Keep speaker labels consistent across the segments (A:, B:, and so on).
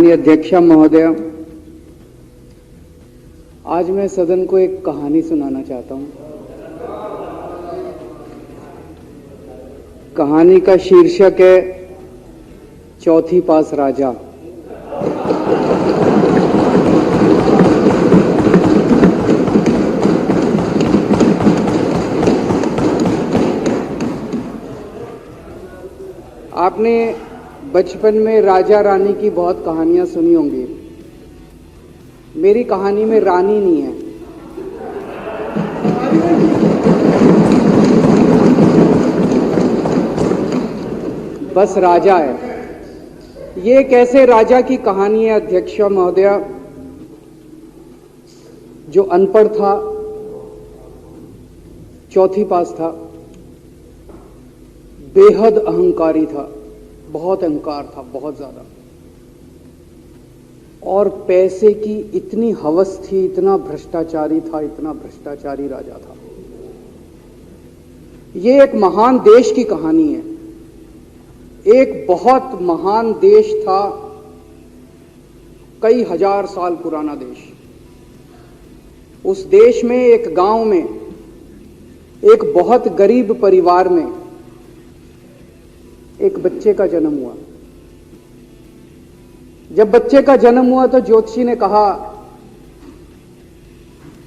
A: माननीय अध्यक्ष महोदय, आज मैं सदन को एक कहानी सुनाना चाहता हूं। कहानी का शीर्षक है चौथी पास राजा। आपने बचपन में राजा रानी की बहुत कहानियां सुनी होंगी। मेरी कहानी में रानी नहीं है, बस राजा है। ये कैसे राजा की कहानी है अध्यक्ष महोदय, जो अनपढ़ था, चौथी पास था, बेहद अहंकारी था, बहुत अहंकार था, बहुत ज्यादा, और पैसे की इतनी हवस थी, इतना भ्रष्टाचारी था, इतना भ्रष्टाचारी राजा था। ये एक महान देश की कहानी है। एक बहुत महान देश था, कई हजार साल पुराना देश। उस देश में एक गांव में एक बहुत गरीब परिवार में एक बच्चे का जन्म हुआ। जब बच्चे का जन्म हुआ तो ज्योतिषी ने कहा,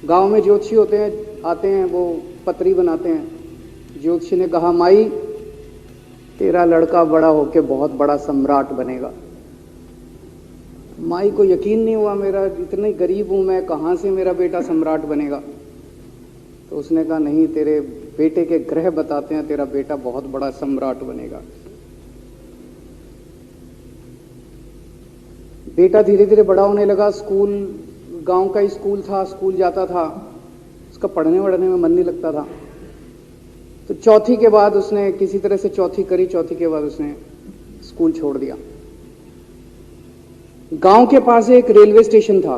A: गांव में ज्योतिषी होते हैं, आते हैं, वो पत्री बनाते हैं। ज्योतिषी ने कहा, माई तेरा लड़का बड़ा होके बहुत बड़ा सम्राट बनेगा। माई को यकीन नहीं हुआ, मेरा इतने गरीब हूं मैं, कहां से मेरा बेटा सम्राट बनेगा। तो उसने कहा, नहीं, तेरे बेटे के ग्रह बताते हैं तेरा बेटा बहुत बड़ा सम्राट बनेगा। बेटा धीरे धीरे बड़ा होने लगा। स्कूल, गांव का ही स्कूल था, स्कूल जाता था, उसका पढ़ने वढ़ने में मन नहीं लगता था। तो चौथी के बाद उसने किसी तरह से चौथी करी, चौथी के बाद उसने स्कूल छोड़ दिया। गांव के पास एक रेलवे स्टेशन था।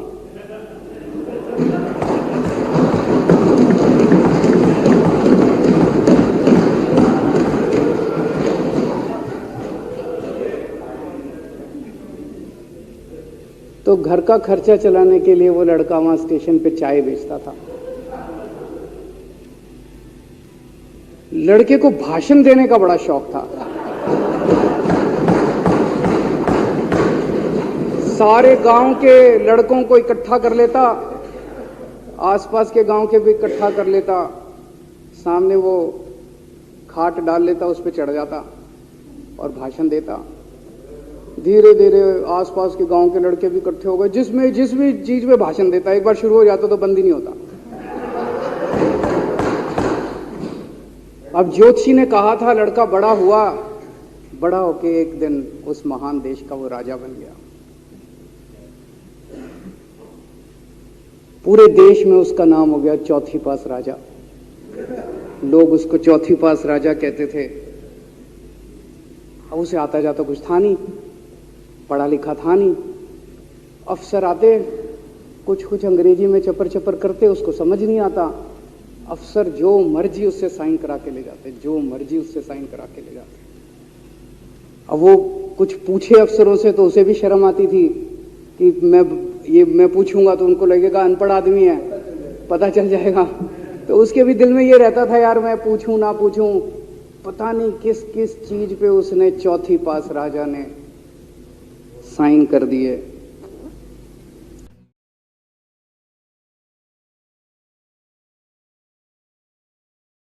A: तो घर का खर्चा चलाने के लिए वो लड़का वहां स्टेशन पे चाय बेचता था। लड़के को भाषण देने का बड़ा शौक था। सारे गांव के लड़कों को इकट्ठा कर लेता, आसपास के गांव के भी इकट्ठा कर लेता, सामने वो खाट डाल लेता, उस पर चढ़ जाता और भाषण देता। धीरे धीरे आसपास के गांव के लड़के भी इकट्ठे हो गए। जिस भी चीज में भाषण देता, एक बार शुरू हो जाता तो बंद ही नहीं होता। अब ज्योतिषी ने कहा था, लड़का बड़ा हुआ, बड़ा होके एक दिन उस महान देश का वो राजा बन गया। पूरे देश में उसका नाम हो गया चौथी पास राजा। लोग उसको चौथी पास राजा कहते थे। अब उसे आता जाता कुछ था नहीं, पढ़ा लिखा था नहीं। अफसर आते, कुछ अंग्रेजी में चपर चपर करते, उसको समझ नहीं आता। अफसर जो मर्जी उससे साइन करा के ले जाते, जो मर्जी उससे साइन करा के ले जाते। अब वो कुछ पूछे अफसरों से तो उसे भी शर्म आती थी कि मैं पूछूंगा तो उनको लगेगा अनपढ़ आदमी है, पता चल जाएगा। तो उसके भी दिल में ये रहता था, यार मैं पूछूं ना पूछूं। पता नहीं किस किस चीज पे उसने चौथी पास राजा ने साइन कर दिए।